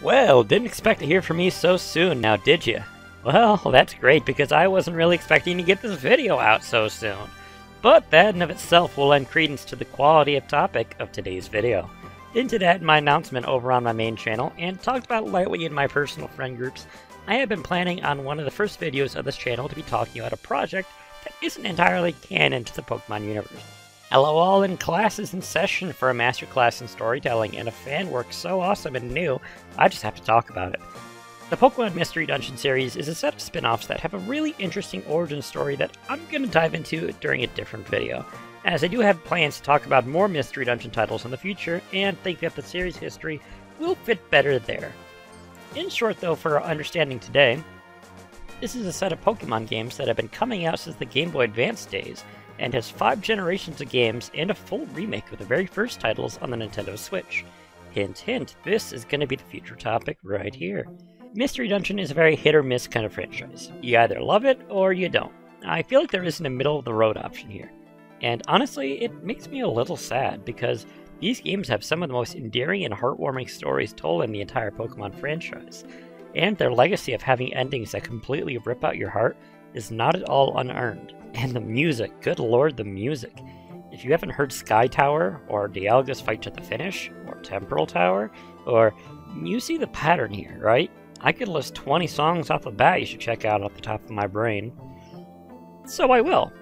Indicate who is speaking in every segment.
Speaker 1: Well, didn't expect to hear from me so soon now, did you? Well, that's great because I wasn't really expecting to get this video out so soon. But that in of itself will lend credence to the quality of topic of today's video. Into that in my announcement over on my main channel, and talked about lightly in my personal friend groups, I have been planning on one of the first videos of this channel to be talking about a project that isn't entirely canon to the Pokemon universe. Hello all, in class is in session for a masterclass in storytelling, and a fan work so awesome and new, I just have to talk about it. The Pokemon Mystery Dungeon series is a set of spin-offs that have a really interesting origin story that I'm going to dive into during a different video, as I do have plans to talk about more Mystery Dungeon titles in the future, and think that the series history will fit better there. In short though, for our understanding today, this is a set of Pokemon games that have been coming out since the Game Boy Advance days, and has 5 generations of games and a full remake of the very first titles on the Nintendo Switch. Hint hint, this is going to be the future topic right here. Mystery Dungeon is a very hit or miss kind of franchise. You either love it or you don't. I feel like there isn't a middle of the road option here. And honestly, it makes me a little sad because these games have some of the most endearing and heartwarming stories told in the entire Pokemon franchise. And their legacy of having endings that completely rip out your heart is not at all unearned. And the music, good lord, the music. If you haven't heard Sky Tower, or Dialga's Fight to the Finish, or Temporal Tower, or you see the pattern here, right? I could list 20 songs off the bat you should check out off the top of my brain. So I will.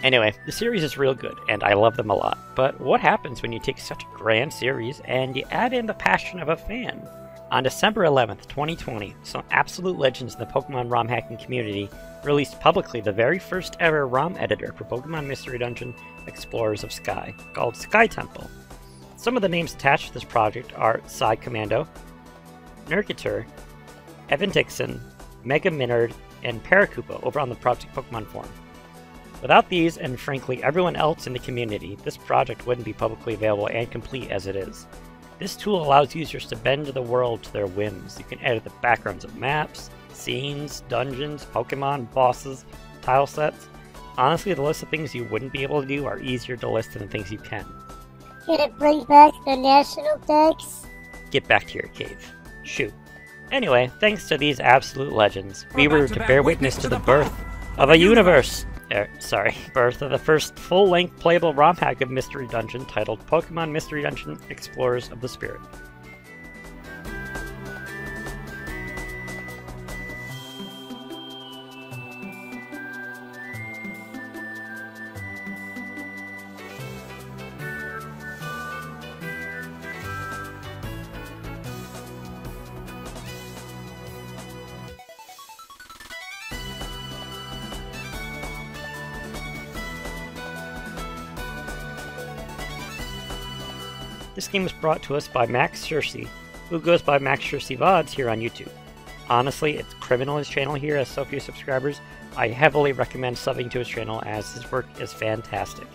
Speaker 1: Anyway, the series is real good, and I love them a lot. But what happens when you take such a grand series and you add in the passion of a fan? On December 11th, 2020, some absolute legends in the Pokemon ROM hacking community released publicly the very first ever ROM editor for Pokemon Mystery Dungeon Explorers of Sky, called Sky Temple. Some of the names attached to this project are Psy Commando, Nergator, Evan Dixon, Mega Minard, and Paracupa over on the Project Pokemon forum. Without these, and frankly everyone else in the community, this project wouldn't be publicly available and complete as it is. This tool allows users to bend the world to their whims. You can edit the backgrounds of maps, scenes, dungeons, Pokemon, bosses, tile sets. Honestly, the list of things you wouldn't be able to do are easier to list than the things you can.
Speaker 2: Can it bring back the national tax?
Speaker 1: Get back to your cave. Shoot. Anyway, thanks to these absolute legends, we were to bear witness to the birth of a universe! Birth of the first full-length playable ROM hack of Mystery Dungeon titled Pokemon Mystery Dungeon Explorers of the Spirit. This game was brought to us by Max Schercy, who goes by Max Schercy VODs here on YouTube. Honestly, it's criminal his channel here has so few subscribers. I heavily recommend subbing to his channel as his work is fantastic.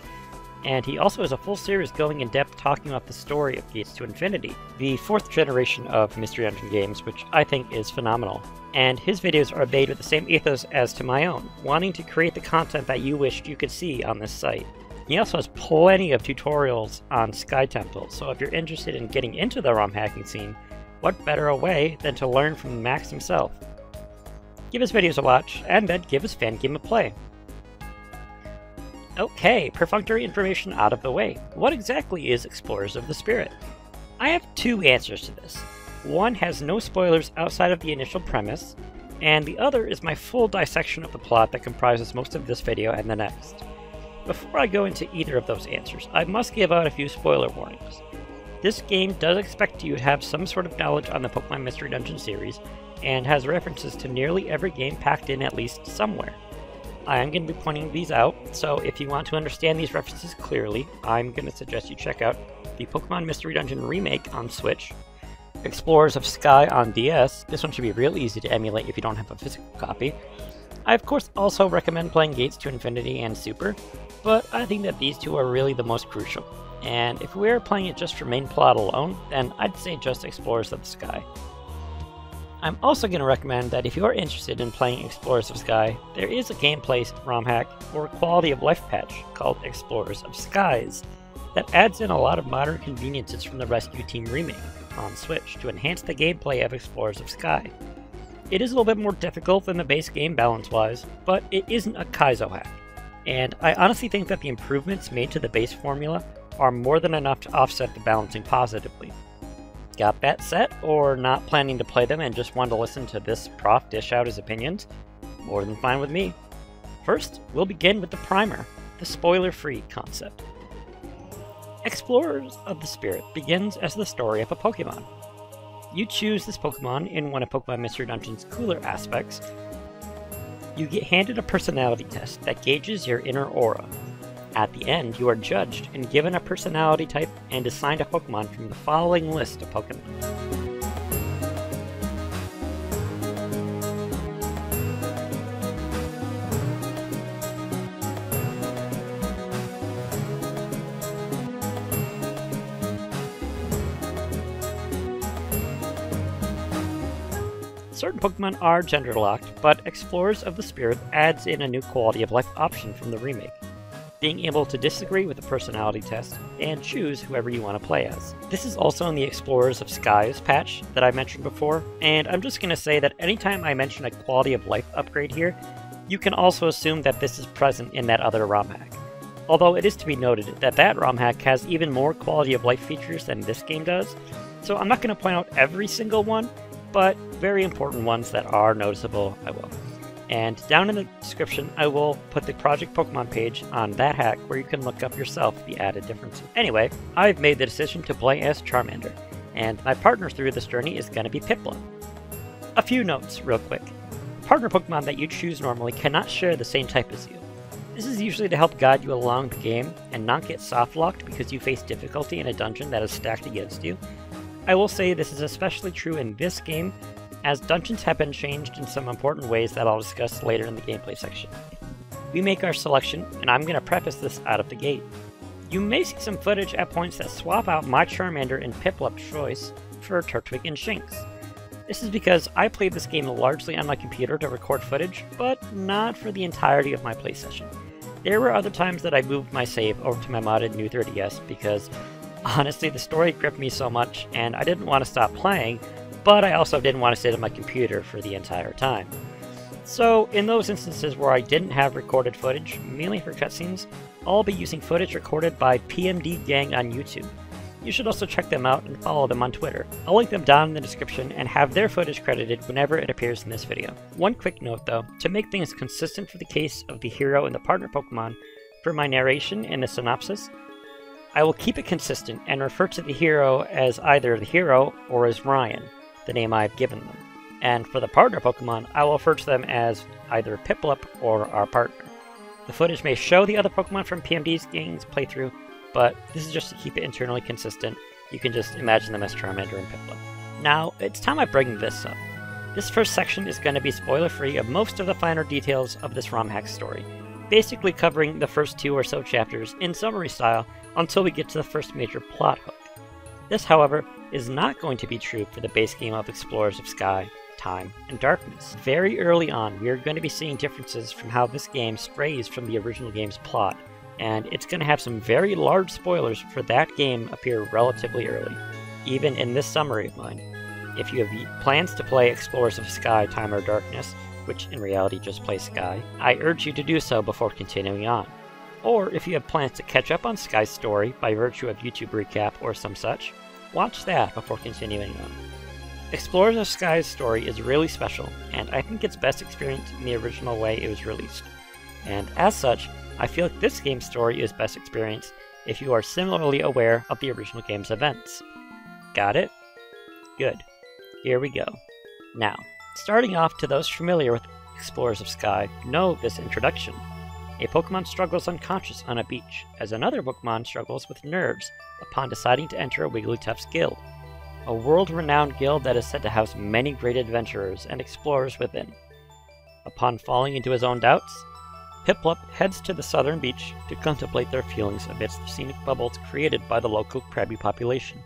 Speaker 1: And he also has a full series going in depth talking about the story of Gates to Infinity, the 4th generation of Mystery Dungeon games, which I think is phenomenal. And his videos are made with the same ethos as to my own, wanting to create the content that you wished you could see on this site. He also has plenty of tutorials on Sky Temple, so if you're interested in getting into the ROM hacking scene, what better a way than to learn from Max himself? Give his videos a watch, and then give his fan game a play. Okay, perfunctory information out of the way. What exactly is Explorers of the Spirit? I have 2 answers to this. One has no spoilers outside of the initial premise, and the other is my full dissection of the plot that comprises most of this video and the next. Before I go into either of those answers, I must give out a few spoiler warnings. This game does expect you to have some sort of knowledge on the Pokemon Mystery Dungeon series, and has references to nearly every game packed in at least somewhere. I am going to be pointing these out, so if you want to understand these references clearly, I'm going to suggest you check out the Pokemon Mystery Dungeon remake on Switch, Explorers of Sky on DS. This one should be real easy to emulate if you don't have a physical copy. I of course also recommend playing Gates to Infinity and Super, but I think that these 2 are really the most crucial. And if we're playing it just for main plot alone, then I'd say just Explorers of the Sky. I'm also going to recommend that if you are interested in playing Explorers of Sky, there is a gameplay ROM hack or quality of life patch called Explorers of Skies that adds in a lot of modern conveniences from the Rescue Team remake on Switch to enhance the gameplay of Explorers of Sky. It is a little bit more difficult than the base game balance-wise, but it isn't a Kaizo hack, and I honestly think that the improvements made to the base formula are more than enough to offset the balancing positively. Got that set, or not planning to play them and just want to listen to this prof dish out his opinions? More than fine with me. First, we'll begin with the primer, the spoiler-free concept. Explorers of the Spirit begins as the story of a Pokemon. You choose this Pokemon in one of Pokemon Mystery Dungeon's cooler aspects. You get handed a personality test that gauges your inner aura. At the end, you are judged and given a personality type and assigned a Pokemon from the following list of Pokemon. Certain Pokemon are gender locked, but Explorers of the Spirit adds in a new quality of life option from the remake, being able to disagree with the personality test and choose whoever you want to play as. This is also in the Explorers of Skies patch that I mentioned before, and I'm just going to say that anytime I mention a quality of life upgrade here, you can also assume that this is present in that other ROM hack. Although it is to be noted that that ROM hack has even more quality of life features than this game does, so I'm not going to point out every single one, but very important ones that are noticeable, I will. And down in the description, I will put the Project Pokemon page on that hack where you can look up yourself the added differences. Anyway, I've made the decision to play as Charmander, and my partner through this journey is going to be Piplup. A few notes, real quick. Partner Pokemon that you choose normally cannot share the same type as you. This is usually to help guide you along the game and not get soft-locked because you face difficulty in a dungeon that is stacked against you. I will say this is especially true in this game, as dungeons have been changed in some important ways that I'll discuss later in the gameplay section. We make our selection, and I'm going to preface this out of the gate. You may see some footage at points that swap out my Charmander and Piplup's choice for Turtwig and Shinx. This is because I played this game largely on my computer to record footage, but not for the entirety of my play session. There were other times that I moved my save over to my modded New 3DS because, honestly, the story gripped me so much, and I didn't want to stop playing, but I also didn't want to sit on my computer for the entire time. So, in those instances where I didn't have recorded footage, mainly for cutscenes, I'll be using footage recorded by PMD Gang on YouTube. You should also check them out and follow them on Twitter. I'll link them down in the description and have their footage credited whenever it appears in this video. One quick note though, to make things consistent for the case of the hero and the partner Pokemon, for my narration in the synopsis, I will keep it consistent and refer to the hero as either the hero or as Ryan, the name I've given them. And for the partner Pokemon, I will refer to them as either Piplup or our partner. The footage may show the other Pokemon from PMD's Gang's playthrough, but this is just to keep it internally consistent. You can just imagine them as Charmander and Piplup. Now, it's time I bring this up. This first section is going to be spoiler-free of most of the finer details of this ROM hack story, basically covering the first 2 or so chapters in summary style until we get to the first major plot hook. This, however, is not going to be true for the base game of Explorers of Sky, Time, and Darkness. Very early on, we are going to be seeing differences from how this game strays from the original game's plot, and it's going to have some very large spoilers for that game appear relatively early, even in this summary of mine. If you have plans to play Explorers of Sky, Time, or Darkness, which in reality just plays Sky, I urge you to do so before continuing on. Or if you have plans to catch up on Sky's story by virtue of YouTube recap or some such, watch that before continuing on. Explorers of Sky's story is really special, and I think it's best experienced in the original way it was released. And as such, I feel like this game's story is best experienced if you are similarly aware of the original game's events. Got it? Good. Here we go. Now, starting off, to those familiar with Explorers of Sky, know this introduction. A Pokemon struggles unconscious on a beach, as another Pokemon struggles with nerves upon deciding to enter a Wigglytuff's guild. A world-renowned guild that is said to house many great adventurers and explorers within. Upon falling into his own doubts, Piplup heads to the southern beach to contemplate their feelings amidst the scenic bubbles created by the local Krabby population.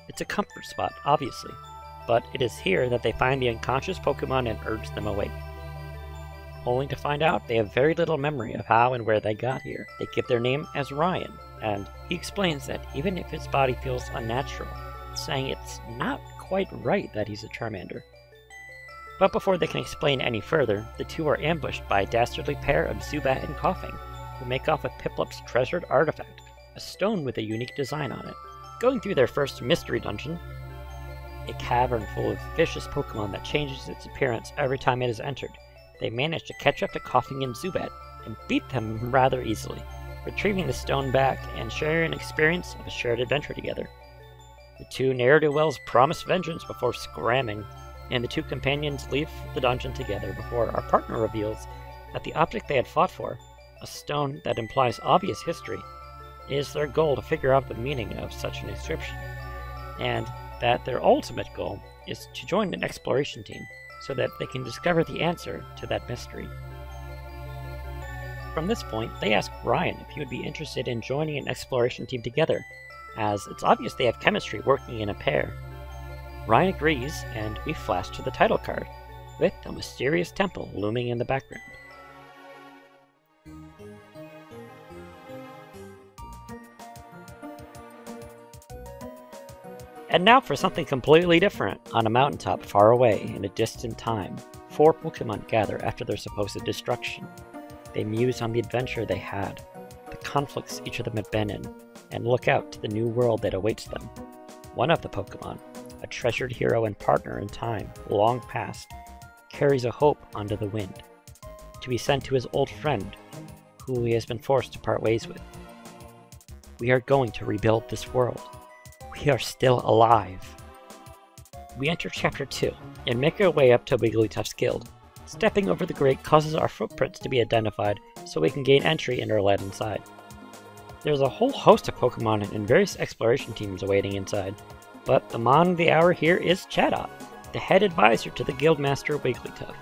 Speaker 1: It's a comfort spot, obviously, but it is here that they find the unconscious Pokemon and urge them awake. Only to find out they have very little memory of how and where they got here. They give their name as Ryan, and he explains that even if his body feels unnatural, saying it's not quite right that he's a Charmander. But before they can explain any further, the two are ambushed by a dastardly pair of Zubat and Koffing, who make off with Piplup's treasured artifact, a stone with a unique design on it. Going through their first mystery dungeon, a cavern full of vicious Pokemon that changes its appearance every time it is entered, they manage to catch up to Koffing and Zubat, and beat them rather easily, retrieving the stone back and sharing an experience of a shared adventure together. The two ne'er-do-wells promise vengeance before scramming, and the two companions leave the dungeon together before our partner reveals that the object they had fought for, a stone that implies obvious history, is their goal to figure out the meaning of such an inscription, and that their ultimate goal is to join an exploration team so that they can discover the answer to that mystery. From this point, they ask Ryan if he would be interested in joining an exploration team together, as it's obvious they have chemistry working in a pair. Ryan agrees, and we flash to the title card, with a mysterious temple looming in the background. And now for something completely different. On a mountaintop far away in a distant time, 4 Pokemon gather after their supposed destruction. They muse on the adventure they had, the conflicts each of them had been in, and look out to the new world that awaits them. One of the Pokemon, a treasured hero and partner in time long past, carries a hope onto the wind, to be sent to his old friend, who he has been forced to part ways with. We are going to rebuild this world. We are still alive. We enter Chapter 2, and make our way up to Wigglytuff's guild. Stepping over the grate causes our footprints to be identified, so we can gain entry and are led inside. There's a whole host of Pokemon and various exploration teams awaiting inside, but the Mon of the hour here is Chatot, the head advisor to the Guildmaster Wigglytuff.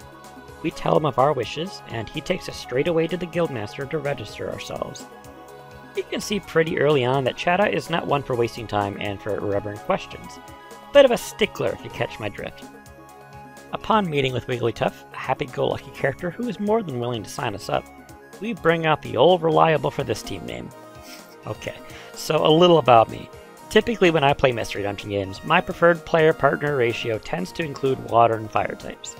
Speaker 1: We tell him of our wishes, and he takes us straight away to the Guildmaster to register ourselves. You can see pretty early on that Chatot is not one for wasting time and for irreverent questions. Bit of a stickler if you catch my drift. Upon meeting with Wigglytuff, a happy-go-lucky character who is more than willing to sign us up, we bring out the old reliable for this team name. Okay, so a little about me. Typically when I play Mystery Dungeon games, my preferred player-partner ratio tends to include water and fire types.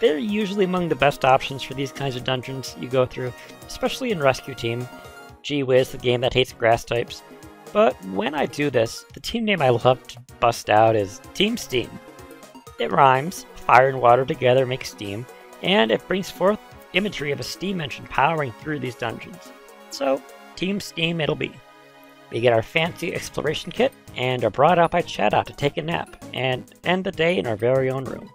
Speaker 1: They're usually among the best options for these kinds of dungeons you go through, especially in Rescue Team, Gee Whiz, the game that hates grass types. But when I do this, the team name I love to bust out is Team Steam. It rhymes, fire and water together make steam, and it brings forth imagery of a steam engine powering through these dungeons. So, Team Steam it'll be. We get our fancy exploration kit, and are brought out by Chatot to take a nap, and end the day in our very own room.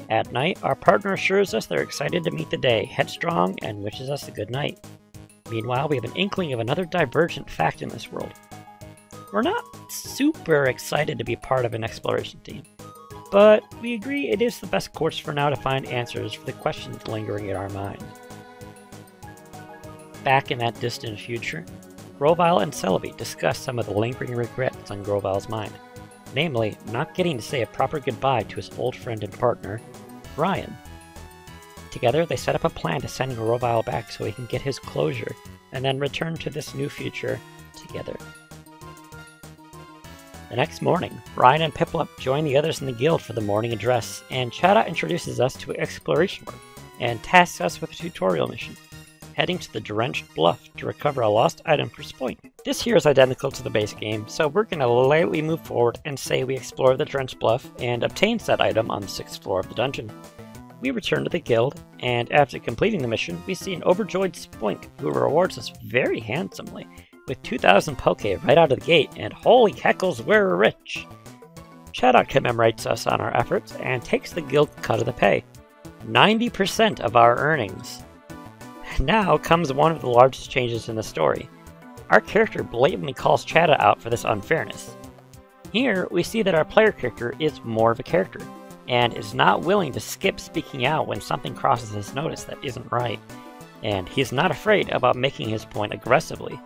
Speaker 1: At night, our partner assures us they're excited to meet the day, headstrong, and wishes us a good night. Meanwhile, we have an inkling of another divergent fact in this world. We're not super excited to be part of an exploration team, but we agree it is the best course for now to find answers for the questions lingering in our mind. back in that distant future, Grovyle and Celebi discuss some of the lingering regrets on Grovyle's mind, namely not getting to say a proper goodbye to his old friend and partner, Ryan. Together, they set up a plan to send Grovyle back so he can get his closure, and then return to this new future together. The next morning, Ryan and Piplup join the others in the guild for the morning address, and Chada introduces us to exploration work, and tasks us with a tutorial mission, heading to the Drenched Bluff to recover a lost item for Spoink. This here is identical to the base game, so we're going to lightly move forward and say we explore the Drenched Bluff and obtain said item on the 6th floor of the dungeon. We return to the guild, and after completing the mission, we see an overjoyed Spoink who rewards us very handsomely with 2,000 Poke right out of the gate, and holy heckles, we're rich! Chada commemorates us on our efforts and takes the guild cut of the pay, 90% of our earnings. Now comes one of the largest changes in the story. Our character blatantly calls Chada out for this unfairness. Here, we see that our player character is more of a character, and is not willing to skip speaking out when something crosses his notice that isn't right, and he's not afraid about making his point aggressively,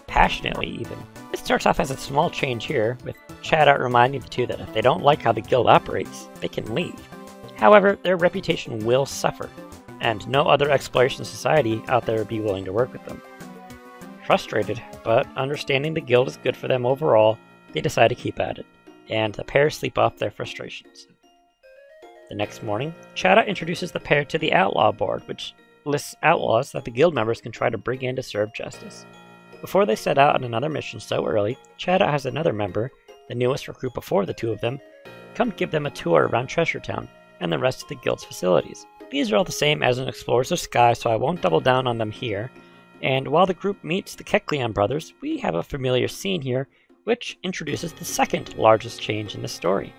Speaker 1: passionately even. It starts off as a small change here, with Chada reminding the two that if they don't like how the guild operates, they can leave. However, their reputation will suffer, and no other exploration society out there would be willing to work with them. Frustrated, but understanding the guild is good for them overall, they decide to keep at it, and the pair sleep off their frustrations. The next morning, Chada introduces the pair to the Outlaw Board, which lists outlaws that the guild members can try to bring in to serve justice. Before they set out on another mission so early, Chada has another member, the newest recruit before the two of them, come give them a tour around Treasure Town and the rest of the guild's facilities. These are all the same as in Explorers of Sky, so I won't double down on them here. And while the group meets the Kecleon brothers, we have a familiar scene here, which introduces the second largest change in the story.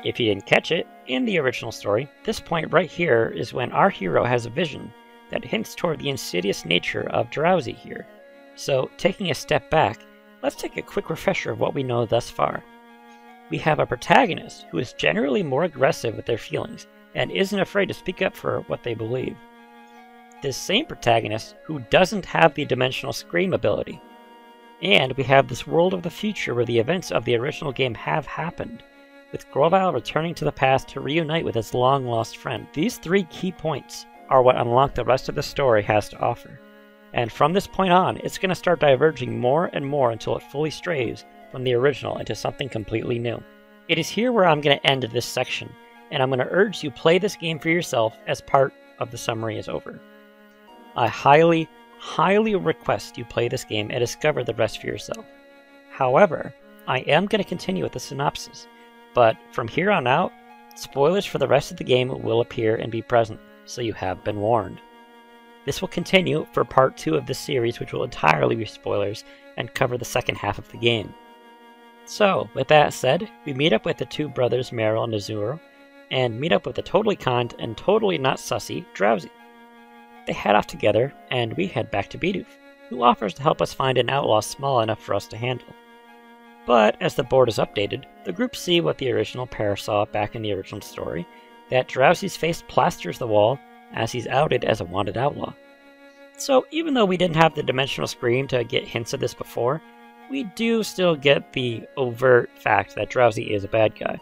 Speaker 1: If you didn't catch it, in the original story, this point right here is when our hero has a vision that hints toward the insidious nature of Drowsy here. So, taking a step back, let's take a quick refresher of what we know thus far. We have a protagonist who is generally more aggressive with their feelings, and isn't afraid to speak up for what they believe. This same protagonist who doesn't have the Dimensional Scream ability. And we have this world of the future where the events of the original game have happened, with Grovyle returning to the past to reunite with his long-lost friend. These three key points are what unlock the rest of the story has to offer. And from this point on, it's going to start diverging more and more until it fully strays from the original into something completely new. It is here where I'm going to end this section, and I'm going to urge you play this game for yourself as part of the summary is over. I highly request you play this game and discover the rest for yourself. However, I am going to continue with the synopsis, but from here on out, spoilers for the rest of the game will appear and be present, so you have been warned. This will continue for part 2 of this series, which will entirely be spoilers and cover the second half of the game. So, with that said, we meet up with the two brothers Meryl and Azuro, and meet up with the totally kind and totally not sussy Drowsy. They head off together, and we head back to Bidoof, who offers to help us find an outlaw small enough for us to handle. But as the board is updated, the group see what the original pair saw back in the original story, that Drowsy's face plasters the wall as he's outed as a wanted outlaw. So even though we didn't have the Dimensional Scream to get hints of this before, we do still get the overt fact that Drowsy is a bad guy.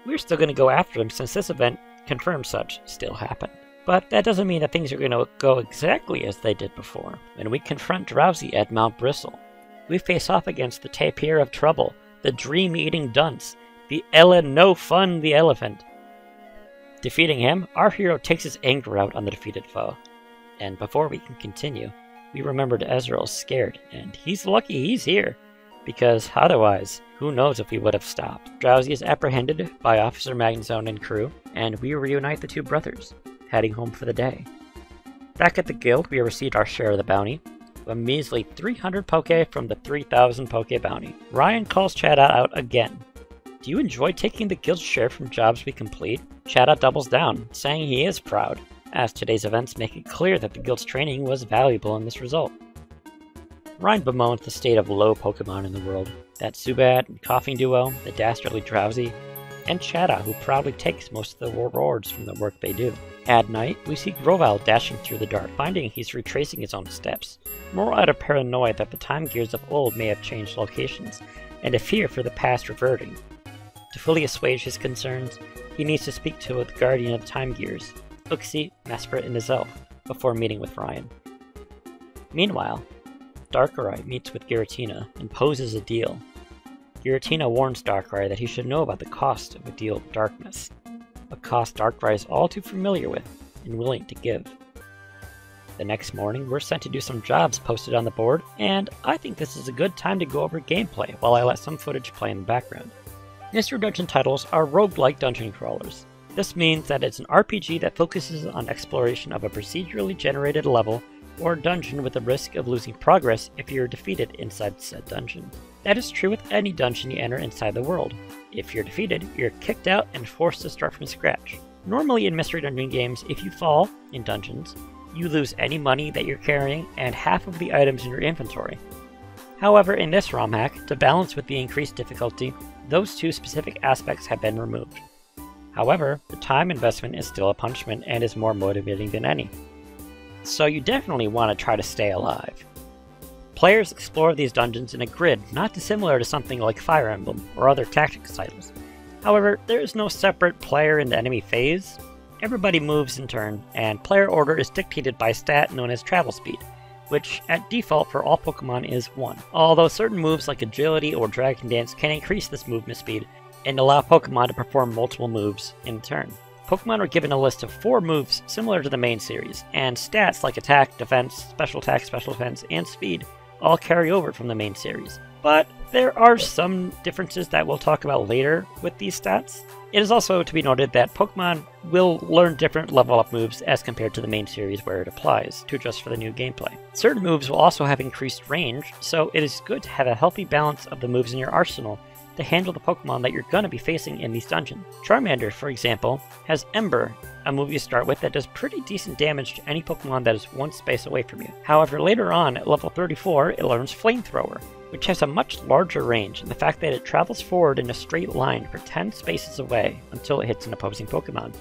Speaker 1: We're still going to go after him since this event confirms such still happened. But that doesn't mean that things are going to go exactly as they did before. When we confront Drowsy at Mount Bristle, we face off against the Tapir of Trouble, the Dream-Eating Dunce, the Ellen No Fun the Elephant. Defeating him, our hero takes his anger out on the defeated foe. And before we can continue, we remembered Ezreal's scared, and he's lucky he's here, because otherwise, who knows if we would have stopped. Drowsy is apprehended by Officer Magnezone and crew, and we reunite the two brothers, heading home for the day. Back at the guild, we received our share of the bounty, a measly 300 Poke from the 3000 Poke bounty. Ryan calls Chada out again. Do you enjoy taking the guild's share from jobs we complete? Chada doubles down, saying he is proud, as today's events make it clear that the guild's training was valuable in this result. Ryan bemoans the state of low Pokemon in the world. That Zubat and Coughing duo, the dastardly Drowsy, and Chada, who proudly takes most of the rewards from the work they do. At night, we see Grovyle dashing through the dark, finding he's retracing his own steps, more out of paranoia that the time gears of old may have changed locations, and a fear for the past reverting. To fully assuage his concerns, he needs to speak to the guardian of time gears, Uxie, Mesprit, and his elf, before meeting with Ryan. Meanwhile, Darkrai meets with Giratina and poses a deal. Giratina warns Darkrai that he should know about the cost of a deal of darkness, a cost Darkrai is all too familiar with and willing to give. The next morning, we're sent to do some jobs posted on the board, and I think this is a good time to go over gameplay while I let some footage play in the background. Mystery Dungeon titles are roguelike dungeon crawlers. This means that it's an RPG that focuses on exploration of a procedurally generated level or dungeon with the risk of losing progress if you're defeated inside said dungeon. That is true with any dungeon you enter inside the world. If you're defeated, you're kicked out and forced to start from scratch. Normally in Mystery Dungeon games, if you fall in dungeons, you lose any money that you're carrying and half of the items in your inventory. However, in this ROM hack, to balance with the increased difficulty, those two specific aspects have been removed. However, the time investment is still a punishment and is more motivating than any. So you definitely want to try to stay alive. Players explore these dungeons in a grid not dissimilar to something like Fire Emblem or other tactics titles. However, there is no separate player and enemy phase. Everybody moves in turn, and player order is dictated by a stat known as travel speed, which at default for all Pokemon is 1. Although certain moves like Agility or Dragon Dance can increase this movement speed and allow Pokemon to perform multiple moves in turn. Pokemon are given a list of 4 moves similar to the main series, and stats like attack, defense, special attack, special defense, and speed all carry over from the main series. But there are some differences that we'll talk about later with these stats. It is also to be noted that Pokemon will learn different level up moves as compared to the main series where it applies, to adjust for the new gameplay. Certain moves will also have increased range, so it is good to have a healthy balance of the moves in your arsenal to handle the Pokemon that you're going to be facing in these dungeons. Charmander, for example, has Ember, a move you start with that does pretty decent damage to any Pokemon that is one space away from you. However, later on, at level 34, it learns Flamethrower, which has a much larger range, and the fact that it travels forward in a straight line for 10 spaces away until it hits an opposing Pokemon.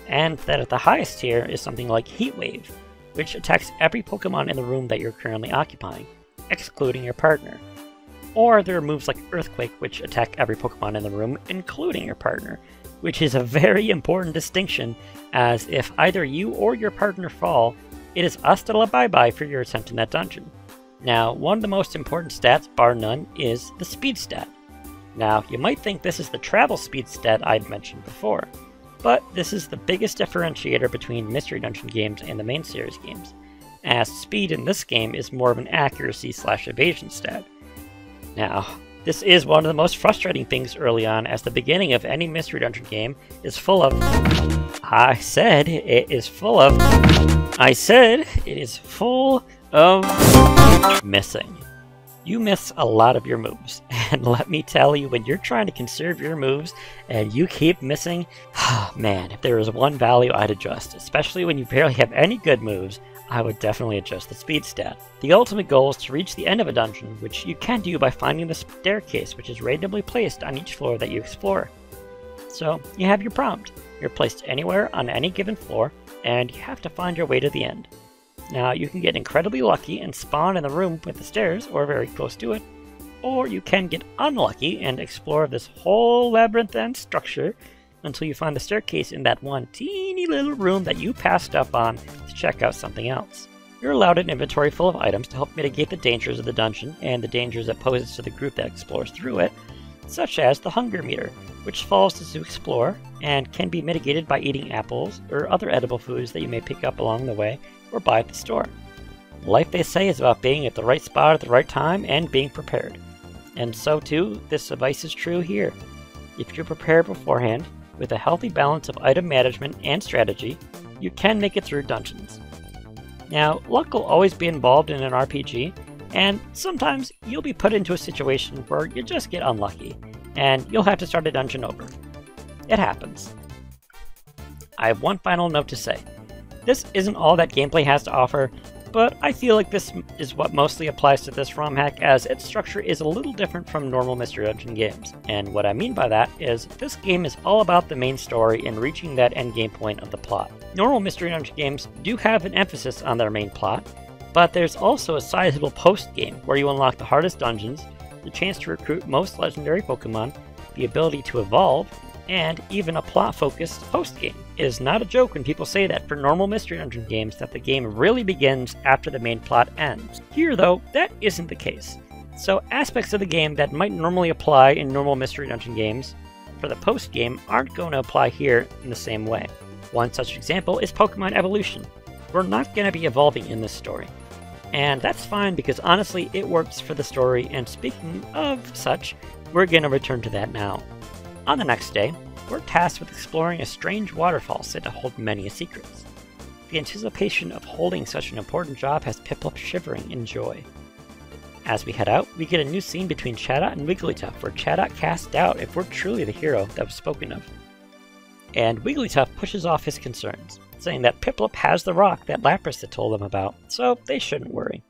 Speaker 1: And that at the highest tier is something like Heat Wave, which attacks every Pokemon in the room that you're currently occupying, excluding your partner. Or there are moves like Earthquake, which attack every Pokemon in the room, including your partner, which is a very important distinction, as if either you or your partner fall, it is hasta la bye-bye for your attempt in that dungeon. Now, one of the most important stats, bar none, is the speed stat. Now, you might think this is the travel speed stat I'd mentioned before, but this is the biggest differentiator between Mystery Dungeon games and the main series games, as speed in this game is more of an accuracy/evasion stat. Now, this is one of the most frustrating things early on, as the beginning of any Mystery Dungeon game is full of... I said it is full of missing. You miss a lot of your moves, and let me tell you, when you're trying to conserve your moves and you keep missing, man, if there is one value I'd adjust, especially when you barely have any good moves, I would definitely adjust the speed stat. The ultimate goal is to reach the end of a dungeon, which you can do by finding the staircase, which is randomly placed on each floor that you explore. So, you have your prompt. You're placed anywhere on any given floor, and you have to find your way to the end. Now, you can get incredibly lucky and spawn in the room with the stairs, or very close to it, or you can get unlucky and explore this whole labyrinthine structure until you find the staircase in that one teeny little room that you passed up on to check out something else. You're allowed an inventory full of items to help mitigate the dangers of the dungeon and the dangers it poses to the group that explores through it, such as the hunger meter, which falls as you explore and can be mitigated by eating apples or other edible foods that you may pick up along the way or buy at the store. Life, they say, is about being at the right spot at the right time and being prepared. And so too, this advice is true here. If you prepare beforehand, with a healthy balance of item management and strategy, you can make it through dungeons. Now, luck will always be involved in an RPG, and sometimes you'll be put into a situation where you just get unlucky, and you'll have to start a dungeon over. It happens. I have one final note to say. This isn't all that gameplay has to offer, but I feel like this is what mostly applies to this ROM hack, as its structure is a little different from normal Mystery Dungeon games. And what I mean by that is, this game is all about the main story and reaching that endgame point of the plot. Normal Mystery Dungeon games do have an emphasis on their main plot, but there's also a sizable post-game where you unlock the hardest dungeons, the chance to recruit most legendary Pokemon, the ability to evolve, and even a plot-focused post-game. It is not a joke when people say that for normal Mystery Dungeon games that the game really begins after the main plot ends. Here though, that isn't the case. So aspects of the game that might normally apply in normal Mystery Dungeon games for the post-game aren't going to apply here in the same way. One such example is Pokemon evolution. We're not going to be evolving in this story. And that's fine because honestly it works for the story, and speaking of such, we're going to return to that now. On the next day, we're tasked with exploring a strange waterfall said to hold many secrets. The anticipation of holding such an important job has Piplup shivering in joy. As we head out, we get a new scene between Chatot and Wigglytuff, where Chatot casts doubt if we're truly the hero that was spoken of. And Wigglytuff pushes off his concerns, saying that Piplup has the rock that Lapras had told them about, so they shouldn't worry.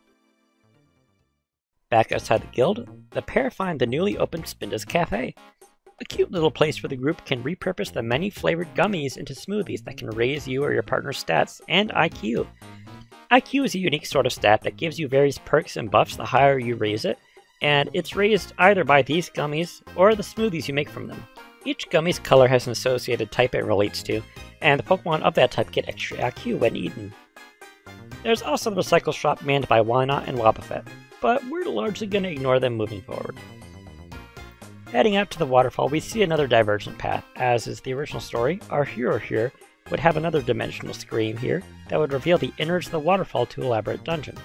Speaker 1: Back outside the guild, the pair find the newly opened Spinda's Cafe, a cute little place where the group can repurpose the many flavored gummies into smoothies that can raise you or your partner's stats and IQ. IQ is a unique sort of stat that gives you various perks and buffs the higher you raise it, and it's raised either by these gummies or the smoothies you make from them. Each gummy's color has an associated type it relates to, and the Pokemon of that type get extra IQ when eaten. There's also the recycle shop manned by Wynaut and Wobbuffet, but we're largely going to ignore them moving forward. Heading out to the waterfall, we see another divergent path. As is the original story, our hero here would have another dimensional screen here that would reveal the innards of the waterfall to elaborate dungeon.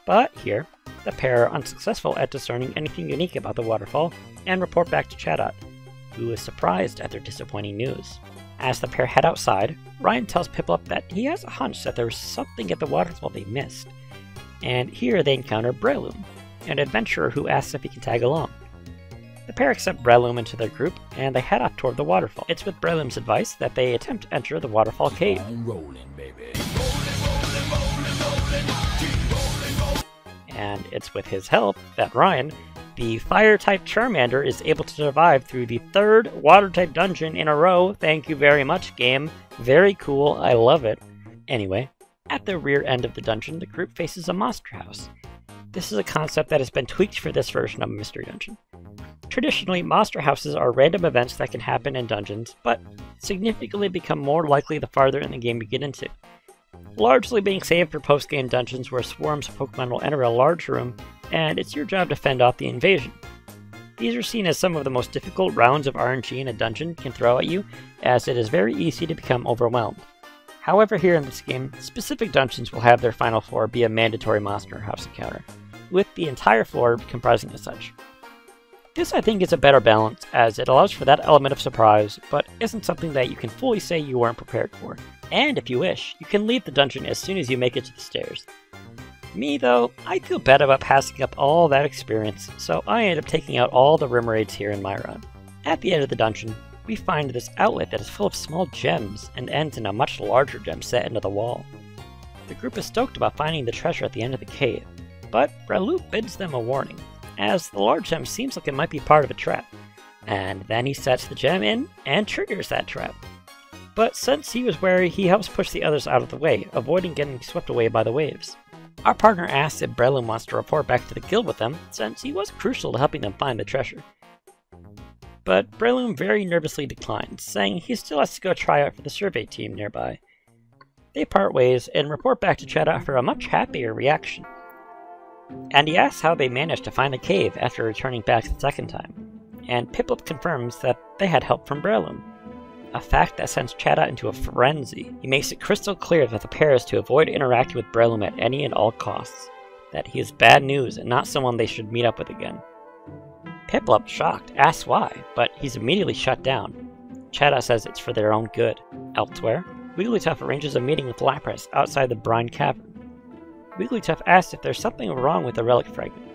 Speaker 1: But here, the pair are unsuccessful at discerning anything unique about the waterfall and report back to Chatot, who is surprised at their disappointing news. As the pair head outside, Ryan tells Piplup that he has a hunch that there was something at the waterfall they missed. And here they encounter Breloom, an adventurer who asks if he can tag along. The pair accept Breloom into their group, and they head off toward the waterfall. It's with Breloom's advice that they attempt to enter the waterfall cave. And it's with his help that Ryan, the Fire-type Charmander, is able to survive through the third Water-type dungeon in a row. Thank you very much, game. Very cool, I love it. Anyway, at the rear end of the dungeon, the group faces a monster house. This is a concept that has been tweaked for this version of Mystery Dungeon. Traditionally, monster houses are random events that can happen in dungeons, but significantly become more likely the farther in the game you get into, largely being saved for post-game dungeons where swarms of Pokemon will enter a large room, and it's your job to fend off the invasion. These are seen as some of the most difficult rounds of RNG in a dungeon can throw at you, as it is very easy to become overwhelmed. However, here in this game, specific dungeons will have their final floor be a mandatory monster house encounter, with the entire floor comprising of such. This, I think, is a better balance, as it allows for that element of surprise, but isn't something that you can fully say you weren't prepared for. And if you wish, you can leave the dungeon as soon as you make it to the stairs. Me, though, I feel bad about passing up all that experience, so I end up taking out all the Rimraids here in my run. At the end of the dungeon, we find this outlet that is full of small gems, and ends in a much larger gem set into the wall. The group is stoked about finding the treasure at the end of the cave, but Breloom bids them a warning, as the large gem seems like it might be part of a trap, and then he sets the gem in and triggers that trap. But since he was wary, he helps push the others out of the way, avoiding getting swept away by the waves. Our partner asks if Breloom wants to report back to the guild with them, since he was crucial to helping them find the treasure. But Breloom very nervously declines, saying he still has to go try out for the survey team nearby. They part ways and report back to Chatot for a much happier reaction. And he asks how they managed to find the cave after returning back the second time, and Piplup confirms that they had help from Breloom, a fact that sends Chatot into a frenzy. He makes it crystal clear that the pair is to avoid interacting with Breloom at any and all costs, that he is bad news and not someone they should meet up with again. Piplup, shocked, asks why, but he's immediately shut down. Chatot says it's for their own good. Elsewhere, Wigglytuff arranges a meeting with Lapras outside the Brine Cavern. Wigglytuff asks if there's something wrong with the relic fragment,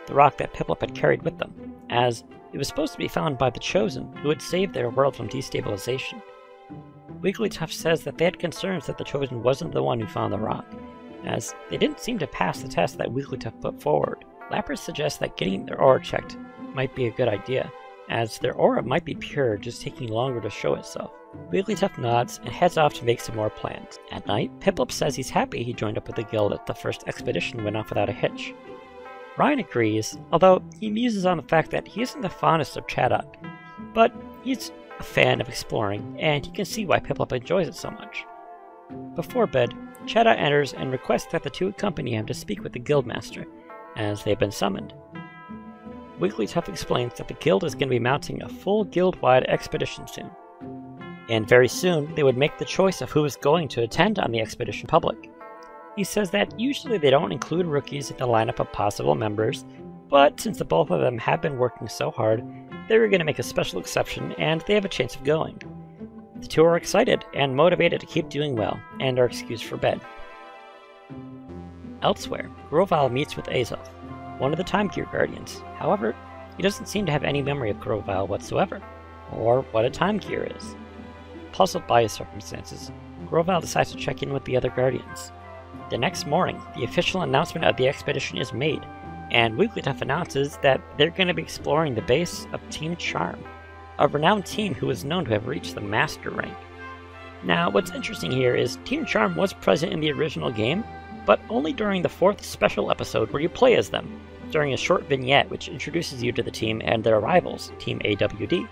Speaker 1: the rock that Piplup had carried with them, as it was supposed to be found by the Chosen, who had saved their world from destabilization. Wigglytuff says that they had concerns that the Chosen wasn't the one who found the rock, as they didn't seem to pass the test that Wigglytuff put forward. Lapras suggests that getting their aura checked might be a good idea, as their aura might be pure, just taking longer to show itself. Wigglytuff nods and heads off to make some more plans. At night, Piplup says he's happy he joined up with the guild at the first expedition went off without a hitch. Ryan agrees, although he muses on the fact that he isn't the fondest of Chaddock, but he's a fan of exploring, and he can see why Piplup enjoys it so much. Before bed, Chaddock enters and requests that the two accompany him to speak with the Guildmaster, as they've been summoned. Wigglytuff explains that the guild is going to be mounting a full guild-wide expedition soon, and very soon they would make the choice of who is going to attend on the expedition public. He says that usually they don't include rookies in the lineup of possible members, but since the both of them have been working so hard, they were going to make a special exception and they have a chance of going. The two are excited and motivated to keep doing well, and are excused for bed. Elsewhere, Grovyle meets with Azelf, one of the Time Gear Guardians. However, he doesn't seem to have any memory of Grovyle whatsoever, or what a Time Gear is. Puzzled by his circumstances, Grovyle decides to check in with the other Guardians. The next morning, the official announcement of the expedition is made, and Wigglytuff announces that they're going to be exploring the base of Team Charm, a renowned team who is known to have reached the Master rank. Now, what's interesting here is Team Charm was present in the original game, but only during the 4th special episode where you play as them, during a short vignette which introduces you to the team and their rivals, Team AWD.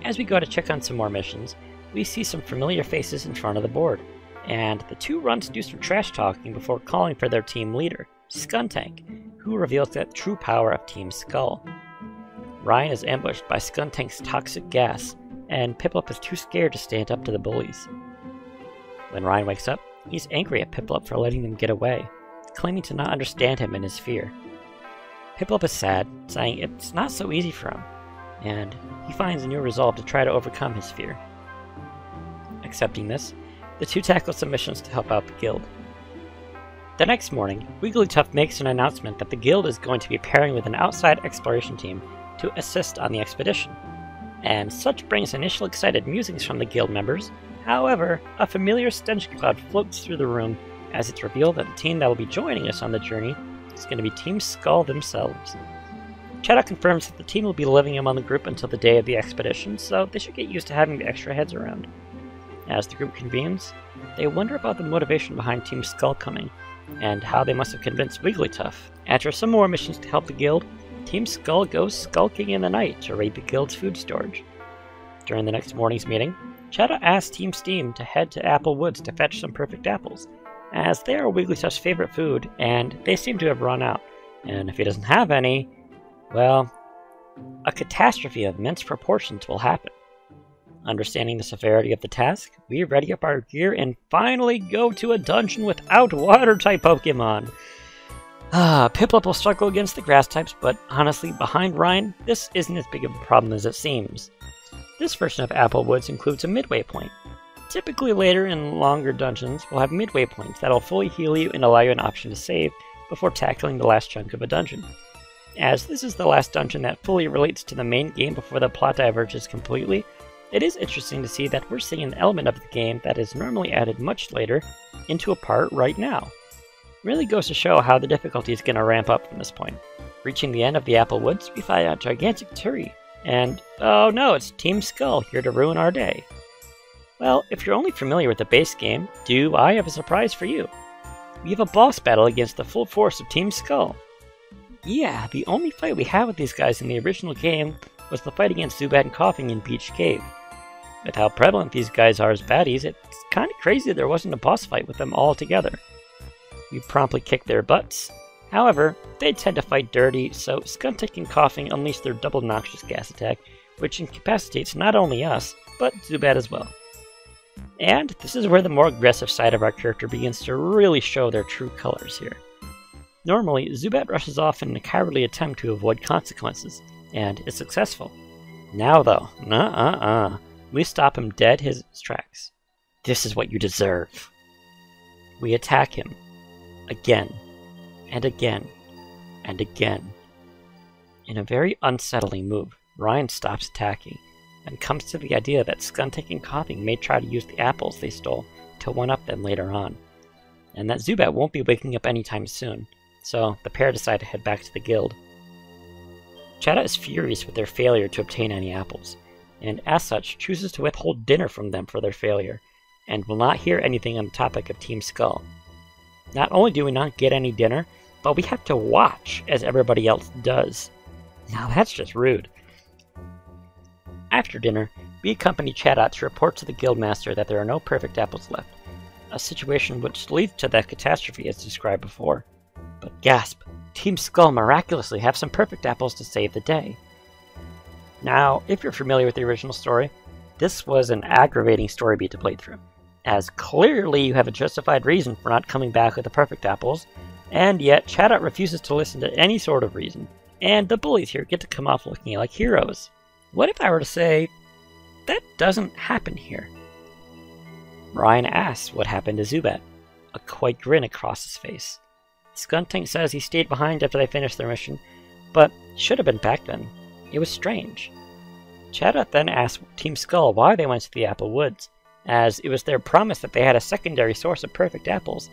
Speaker 1: As we go to check on some more missions, we see some familiar faces in front of the board, and the two run to do some trash talking before calling for their team leader, Skuntank, who reveals the true power of Team Skull. Ryan is ambushed by Skuntank's toxic gas, and Piplup is too scared to stand up to the bullies. When Ryan wakes up, he's angry at Piplup for letting them get away, claiming to not understand him and his fear. Piplup is sad, saying it's not so easy for him, and he finds a new resolve to try to overcome his fear. Accepting this, the two tackle some missions to help out the guild. The next morning, Wigglytuff makes an announcement that the guild is going to be pairing with an outside exploration team to assist on the expedition, and such brings initial excited musings from the guild members. However, a familiar stench cloud floats through the room as it's revealed that the team that will be joining us on the journey is going to be Team Skull themselves. Chaddock confirms that the team will be living among the group until the day of the expedition, so they should get used to having the extra heads around. As the group convenes, they wonder about the motivation behind Team Skull coming, and how they must have convinced Wigglytuff. After some more missions to help the guild, Team Skull goes skulking in the night to raid the guild's food storage. During the next morning's meeting, Chaddock asks Team Steam to head to Apple Woods to fetch some perfect apples, as they are Wigglytuff's favorite food, and they seem to have run out. And if he doesn't have any, well, a catastrophe of immense proportions will happen. Understanding the severity of the task, we ready up our gear and finally go to a dungeon without water-type Pokemon. Piplup will struggle against the grass types, but honestly, behind Ryan, this isn't as big of a problem as it seems. This version of Apple Woods includes a midway point. Typically later in longer dungeons, we'll have midway points that'll fully heal you and allow you an option to save before tackling the last chunk of a dungeon. As this is the last dungeon that fully relates to the main game before the plot diverges completely, it is interesting to see that we're seeing an element of the game that is normally added much later into a part right now. It really goes to show how the difficulty is going to ramp up from this point. Reaching the end of the Apple Woods, we find a gigantic tree, and oh no, it's Team Skull here to ruin our day. Well, if you're only familiar with the base game, I have a surprise for you. We have a boss battle against the full force of Team Skull. Yeah, the only fight we had with these guys in the original game was the fight against Zubat and Koffing in Beach Cave. With how prevalent these guys are as baddies, it's kind of crazy there wasn't a boss fight with them all together. We promptly kicked their butts. However, they tend to fight dirty, so Skuntank and Koffing unleash their double noxious gas attack, which incapacitates not only us, but Zubat as well. And this is where the more aggressive side of our character begins to really show their true colors here. Normally, Zubat rushes off in a cowardly attempt to avoid consequences, and is successful. Now though, We stop him dead his tracks. This is what you deserve. We attack him. Again. And again. And again. In a very unsettling move, Ryan stops attacking, and comes to the idea that Skuntank and Coughing may try to use the apples they stole to one-up them later on, and that Zubat won't be waking up anytime soon, so the pair decide to head back to the guild. Chatot is furious with their failure to obtain any apples, and as such chooses to withhold dinner from them for their failure, and will not hear anything on the topic of Team Skull. Not only do we not get any dinner, but we have to watch as everybody else does. Now that's just rude. After dinner, we accompany Chatot to report to the Guildmaster that there are no perfect apples left, a situation which leads to that catastrophe as described before. But gasp, Team Skull miraculously have some perfect apples to save the day. Now, if you're familiar with the original story, this was an aggravating story beat to play through, as clearly you have a justified reason for not coming back with the perfect apples, and yet Chatot refuses to listen to any sort of reason, and the bullies here get to come off looking like heroes. What if I were to say, that doesn't happen here? Ryan asks what happened to Zubat, a quiet grin across his face. Skuntank says he stayed behind after they finished their mission, but should have been back then. It was strange. Chatot then asks Team Skull why they went to the Apple Woods, as it was their promise that they had a secondary source of perfect apples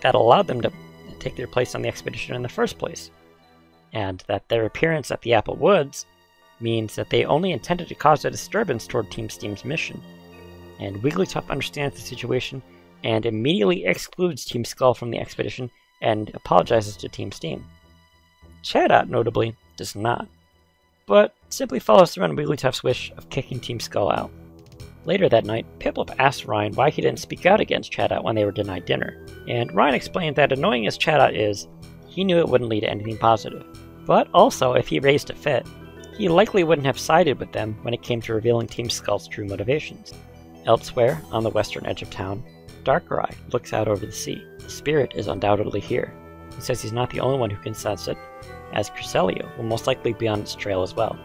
Speaker 1: that allowed them to take their place on the expedition in the first place, and that their appearance at the Apple Woods means that they only intended to cause a disturbance toward Team Steam's mission. And Wigglytuff understands the situation and immediately excludes Team Skull from the expedition and apologizes to Team Steam. Chatot, notably, does not, but simply follows through on Wigglytuff's wish of kicking Team Skull out. Later that night, Piplup asks Ryan why he didn't speak out against Chatot when they were denied dinner, and Ryan explained that annoying as Chatot is, he knew it wouldn't lead to anything positive. But also, if he raised a fit, he likely wouldn't have sided with them when it came to revealing Team Skull's true motivations. Elsewhere, on the western edge of town, Darkrai looks out over the sea. The spirit is undoubtedly here. He says he's not the only one who can sense it, as Cresselia will most likely be on its trail as well.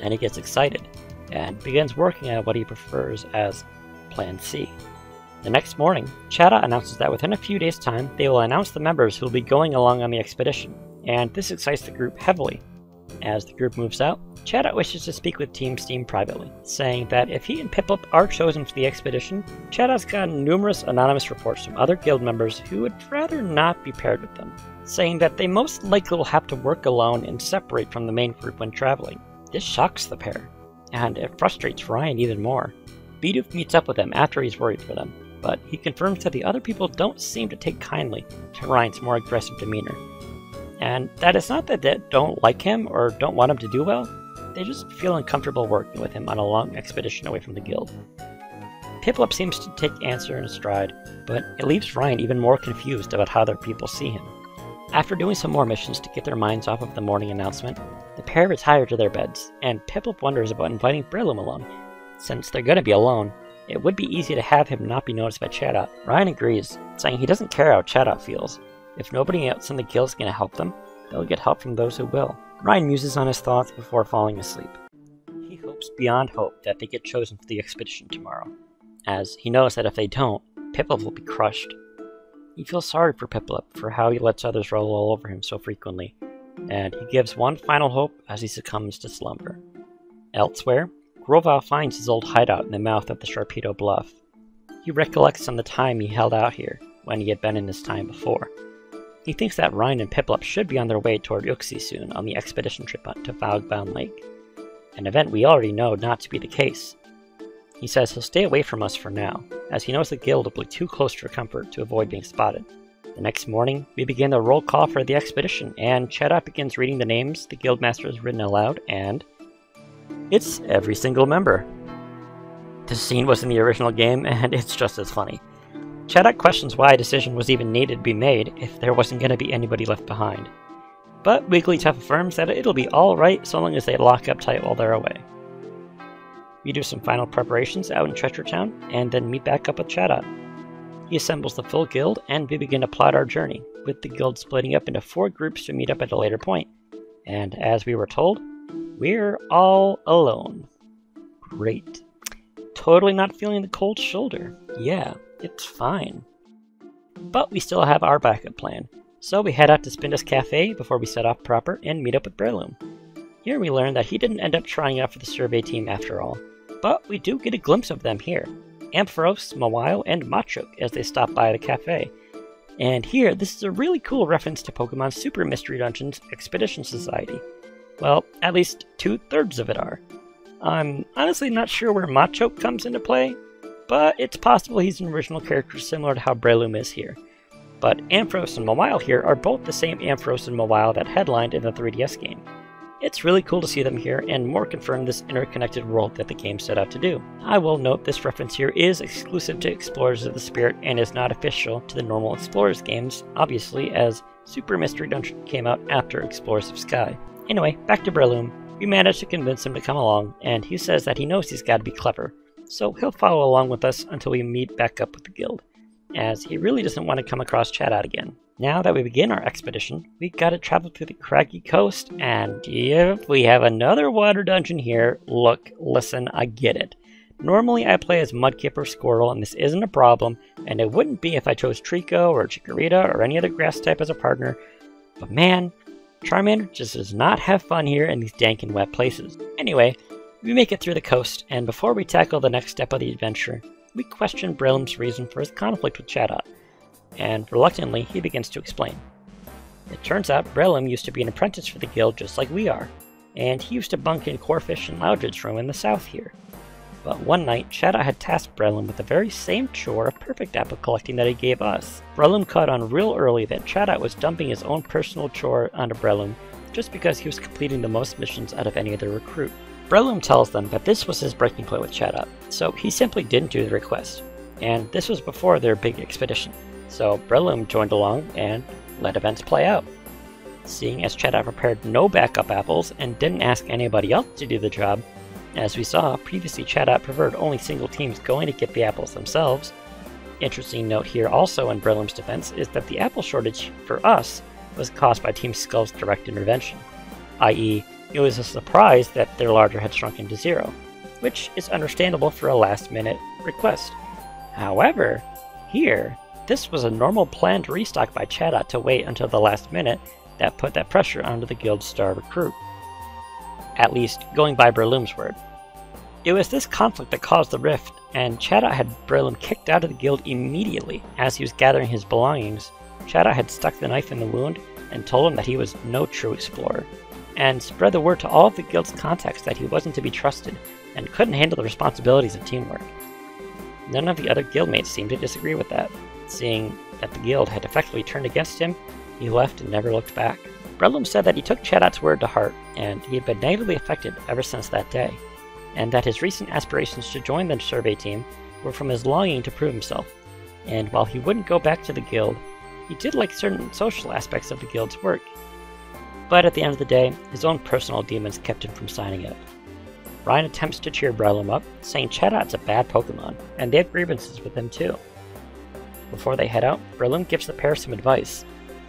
Speaker 1: And he gets excited, and begins working on what he prefers as Plan C. The next morning, Chatot announces that within a few days' time, they will announce the members who will be going along on the expedition, and this excites the group heavily. As the group moves out, Chatot wishes to speak with Team Steam privately, saying that if he and Piplup are chosen for the expedition, Chatot's gotten numerous anonymous reports from other guild members who would rather not be paired with them, saying that they most likely will have to work alone and separate from the main group when traveling. This shocks the pair, and it frustrates Ryan even more. Bidoof meets up with them after he's worried for them, but he confirms that the other people don't seem to take kindly to Ryan's more aggressive demeanor. And that it's not that they don't like him or don't want him to do well, they just feel uncomfortable working with him on a long expedition away from the guild. Piplup seems to take answer in stride, but it leaves Ryan even more confused about how their people see him. After doing some more missions to get their minds off of the morning announcement, the pair retire to their beds, and Piplup wonders about inviting Breloom along. Since they're gonna be alone, it would be easy to have him not be noticed by Chatot. Ryan agrees, saying he doesn't care how Chatot feels. If nobody else in the guild is going to help them, they'll get help from those who will. Ryan muses on his thoughts before falling asleep. He hopes beyond hope that they get chosen for the expedition tomorrow, as he knows that if they don't, Piplup will be crushed. He feels sorry for Piplup for how he lets others roll all over him so frequently, and he gives one final hope as he succumbs to slumber. Elsewhere, Grovyle finds his old hideout in the mouth of the Sharpedo Bluff. He recollects on the time he held out here, when he had been in this time before. He thinks that Ryan and Piplup should be on their way toward Uxie soon on the expedition trip to Fogbound Lake, an event we already know not to be the case. He says he'll stay away from us for now, as he knows the guild will be too close for comfort to avoid being spotted. The next morning, we begin the roll call for the expedition, and Chatot begins reading the names the guildmaster has written aloud, and it's every single member. This scene was in the original game, and it's just as funny. Chatot questions why a decision was even needed to be made if there wasn't going to be anybody left behind. But Wigglytuff affirms that it'll be alright so long as they lock up tight while they're away. We do some final preparations out in Treasure Town, and then meet back up with Chatot. He assembles the full guild, and we begin to plot our journey, with the guild splitting up into 4 groups to meet up at a later point. And as we were told, we're all alone. Great. totally not feeling the cold shoulder. Yeah, it's fine. But we still have our backup plan, so we head out to Spindus Cafe before we set off proper and meet up with Breloom. Here we learn that he didn't end up trying out for the survey team after all, but we do get a glimpse of them here. Ampharos, Mawile, and Machoke as they stop by the cafe. And here, this is a really cool reference to Pokemon Super Mystery Dungeon's Expedition Society. Well, at least 2/3 of it are. I'm honestly not sure where Machoke comes into play, but it's possible he's an original character similar to how Breloom is here. But Ampharos and Mawile here are both the same Ampharos and Mawile that headlined in the 3DS game. It's really cool to see them here and more confirm this interconnected world that the game set out to do. I will note this reference here is exclusive to Explorers of the Spirit and is not official to the normal Explorers games, obviously, as Super Mystery Dungeon came out after Explorers of Sky. Anyway, back to Breloom. We managed to convince him to come along, and he says that he knows he's gotta be clever, so he'll follow along with us until we meet back up with the guild, as he really doesn't want to come across Chatot again. Now that we begin our expedition, we gotta travel through the craggy coast, and yep, we have another water dungeon here. Look, listen, I get it. Normally I play as Mudkip or Squirtle, and this isn't a problem, and it wouldn't be if I chose Trico or Chikorita or any other grass type as a partner, but man, Charmander just does not have fun here in these dank and wet places. Anyway, we make it through the coast, and before we tackle the next step of the adventure, we question Breloom's reason for his conflict with Chatot, and reluctantly he begins to explain. It turns out Breloom used to be an apprentice for the guild just like we are, and he used to bunk in Corphish and Loudred's room in the south here. But one night, Chatot had tasked Breloom with the very same chore of perfect apple collecting that he gave us. Breloom caught on real early that Chatot was dumping his own personal chore onto Breloom just because he was completing the most missions out of any other recruit. Breloom tells them that this was his breaking point with Chatot, so he simply didn't do the request. And this was before their big expedition, so Breloom joined along and let events play out. Seeing as Chatot prepared no backup apples and didn't ask anybody else to do the job, as we saw, previously Chatot preferred only single teams going to get the apples themselves. Interesting note here also in Breloom's defense is that the apple shortage for us was caused by Team Skull's direct intervention, i.e. it was a surprise that their larder had shrunken to 0, which is understandable for a last-minute request. However, here, this was a normal planned restock by Chatot to wait until the last minute that put that pressure onto the guild's star recruit. At least, going by Breloom's word. It was this conflict that caused the rift, and Chatot had Breloom kicked out of the guild immediately. As he was gathering his belongings, Chatot had stuck the knife in the wound and told him that he was no true explorer, and spread the word to all of the guild's contacts that he wasn't to be trusted and couldn't handle the responsibilities of teamwork. None of the other guildmates seemed to disagree with that. Seeing that the guild had effectively turned against him, he left and never looked back. Breloom said that he took Chatot's word to heart, and he had been negatively affected ever since that day, and that his recent aspirations to join the survey team were from his longing to prove himself, and while he wouldn't go back to the guild, he did like certain social aspects of the guild's work. But at the end of the day, his own personal demons kept him from signing up. Ryan attempts to cheer Breloom up, saying Chatot's a bad Pokemon, and they have grievances with him too. Before they head out, Breloom gives the pair some advice,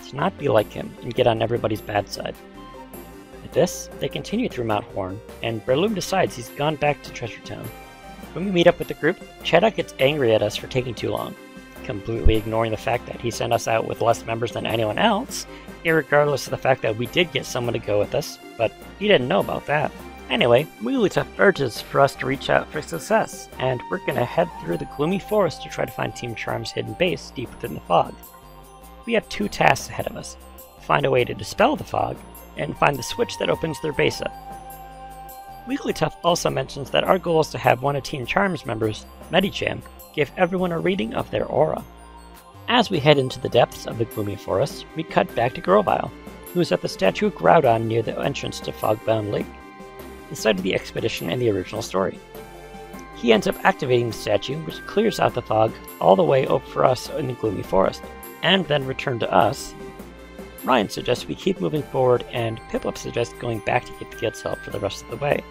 Speaker 1: to not be like him and get on everybody's bad side. With this, they continue through Mount Horn, and Breloom decides he's gone back to Treasure Town. When we meet up with the group, Chatot gets angry at us for taking too long, completely ignoring the fact that he sent us out with less members than anyone else, irregardless of the fact that we did get someone to go with us, but he didn't know about that. Anyway, Wigglytuff urges for us to reach out for success, and we're gonna head through the gloomy forest to try to find Team Charm's hidden base deep within the fog. We have 2 tasks ahead of us: find a way to dispel the fog, and find the switch that opens their base up. Wigglytuff also mentions that our goal is to have one of Team Charm's members, Medicham, give everyone a reading of their aura. As we head into the depths of the gloomy forest, we cut back to Grovyle, who is at the statue of Groudon near the entrance to Fogbound Lake, the site of the expedition in the original story. He ends up activating the statue, which clears out the fog all the way over for us in the gloomy forest, and then return to us. Ryan suggests we keep moving forward, and Piplup suggests going back to get the guild's help for the rest of the way.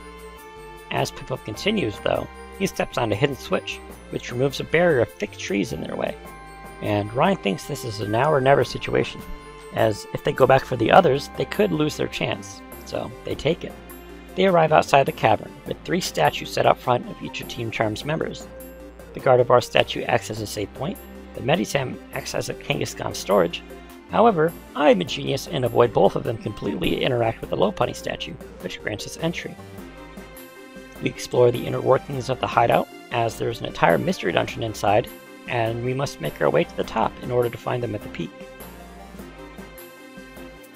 Speaker 1: As Piplup continues, though, he steps on a hidden switch, which removes a barrier of thick trees in their way, and Ryan thinks this is a now or never situation, as if they go back for the others, they could lose their chance, so they take it. They arrive outside the cavern, with 3 statues set up front of each of Team Charm's members. The Gardevoir statue acts as a save point, the Medicham acts as a Kangaskhan storage. However, I'm a genius and avoid both of them completely interact with the Lopunny statue, which grants us entry. We explore the inner workings of the hideout, as there's an entire mystery dungeon inside, and we must make our way to the top in order to find them at the peak.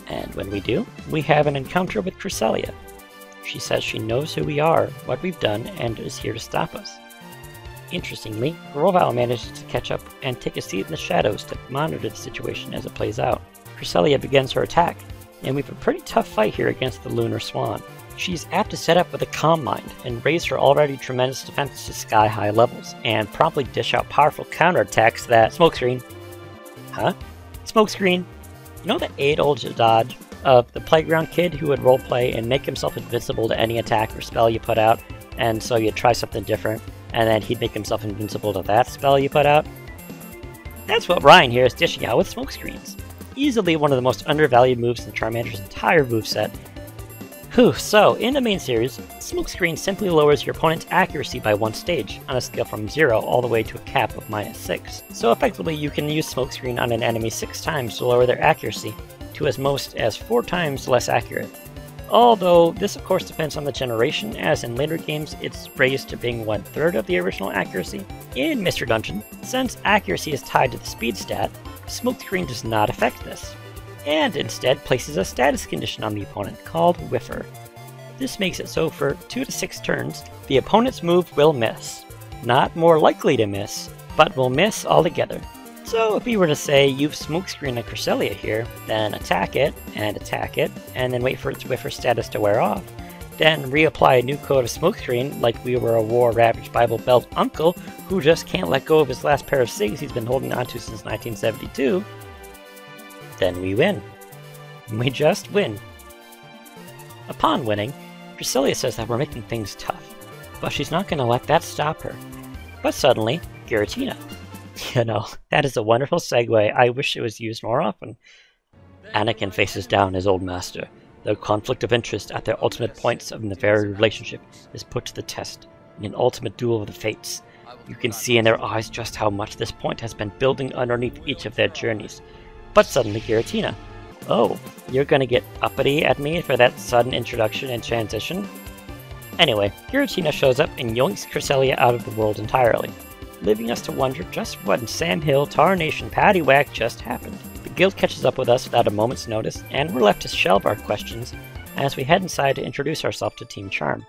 Speaker 1: And when we do, we have an encounter with Cresselia. She says she knows who we are, what we've done, and is here to stop us. Interestingly, Grovyle manages to catch up and take a seat in the shadows to monitor the situation as it plays out. Cresselia begins her attack, and we have a pretty tough fight here against the Lunar Swan. She's apt to set up with a calm mind and raise her already tremendous defense to sky-high levels, and promptly dish out powerful counterattacks that... Smokescreen. Huh? Smokescreen. You know the age-old dodge of the playground kid who would roleplay and make himself invincible to any attack or spell you put out, and so you'd try something different, and then he'd make himself invincible to that spell you put out? That's what Ryan here is dishing out with Smokescreens. Easily one of the most undervalued moves in Charmander's entire moveset. Whew, so, in the main series, Smokescreen simply lowers your opponent's accuracy by 1 stage, on a scale from 0 all the way to a cap of -6. So effectively you can use Smokescreen on an enemy 6 times to lower their accuracy to as most as 4 times less accurate. Although, this of course depends on the generation, as in later games it's raised to being 1/3 of the original accuracy. In Mystery Dungeon, since accuracy is tied to the speed stat, Smokescreen does not affect this, and instead places a status condition on the opponent called Whiffer. This makes it so for 2 to 6 turns, the opponent's move will miss. Not more likely to miss, but will miss altogether. So if we were to say you've Smokescreen a Cresselia here, then attack it, and then wait for its Whiffer status to wear off, then reapply a new coat of Smokescreen like we were a war-ravaged Bible Belt uncle who just can't let go of his last pair of cigs he's been holding onto since 1972, then we win. We just win. Upon winning, Cresselia says that we're making things tough, but she's not going to let that stop her. But suddenly, Giratina. You know, that is a wonderful segue. I wish it was used more often. Anakin faces down his old master. Their conflict of interest at their ultimate points of the very relationship is put to the test in an ultimate duel of the fates. You can see in their eyes just how much this point has been building underneath each of their journeys. But suddenly Giratina. Oh, you're gonna get uppity at me for that sudden introduction and transition? Anyway, Giratina shows up and yoinks Cresselia out of the world entirely, leaving us to wonder just what in Sam Hill, Tarnation, Paddywhack just happened. The guild catches up with us without a moment's notice, and we're left to shelve our questions as we head inside to introduce ourselves to Team Charm.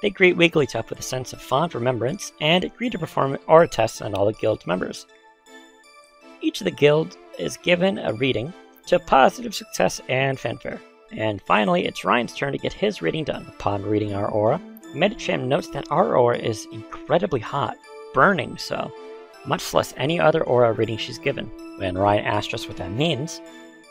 Speaker 1: They greet Wigglytuff with a sense of fond remembrance, and agree to perform aura tests on all the guild's members. Each of the guild is given a reading to positive success and fanfare. And finally, it's Ryan's turn to get his reading done. Upon reading our aura, Medicham notes that our aura is incredibly hot, burning so, much less any other aura reading she's given. When Ryan asks us what that means,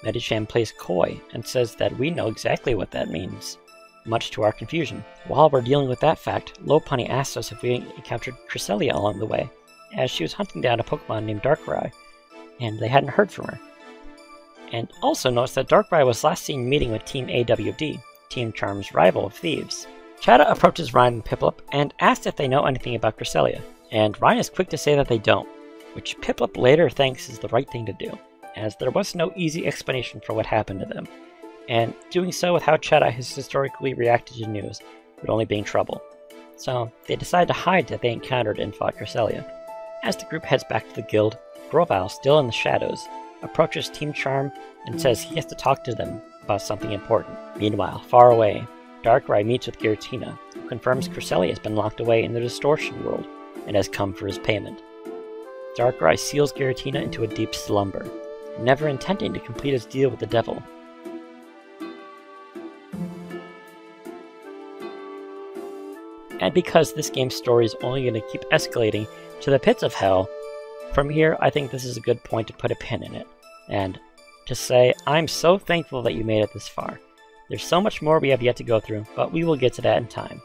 Speaker 1: Medicham plays coy and says that we know exactly what that means, much to our confusion. While we're dealing with that fact, Lopunny asks us if we encountered Cresselia along the way, as she was hunting down a Pokemon named Darkrai, and they hadn't heard from her. And also notice that Darkrai was last seen meeting with Team AWD, Team Charm's rival of thieves. Chatta approaches Ryan and Piplup and asks if they know anything about Cresselia, and Ryan is quick to say that they don't, which Piplup later thinks is the right thing to do, as there was no easy explanation for what happened to them, and doing so with how Chatta has historically reacted to news would only bring trouble. So they decide to hide that they encountered and fought Cresselia. As the group heads back to the guild, Grovyle, still in the shadows, approaches Team Charm and says he has to talk to them about something important. Meanwhile, far away, Darkrai meets with Giratina, who confirms Cresselia has been locked away in the Distortion World and has come for his payment. Darkrai seals Giratina into a deep slumber, never intending to complete his deal with the devil. And because this game's story is only going to keep escalating to the pits of hell, from here I think this is a good point to put a pin in it, and to say I'm so thankful that you made it this far. There's so much more we have yet to go through, but we will get to that in time.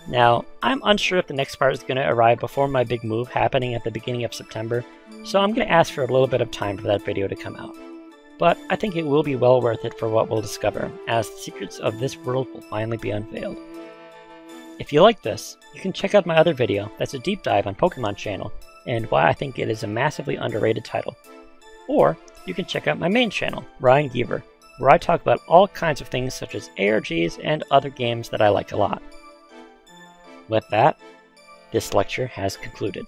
Speaker 1: Now, I'm unsure if the next part is going to arrive before my big move happening at the beginning of September, so I'm going to ask for a little bit of time for that video to come out. but I think it will be well worth it for what we'll discover, as the secrets of this world will finally be unveiled. If you like this, you can check out my other video that's a deep dive on Pokemon Channel and why I think it is a massively underrated title. Or you can check out my main channel, Ryan Geaver, where I talk about all kinds of things such as ARGs and other games that I like a lot. With that, this lecture has concluded.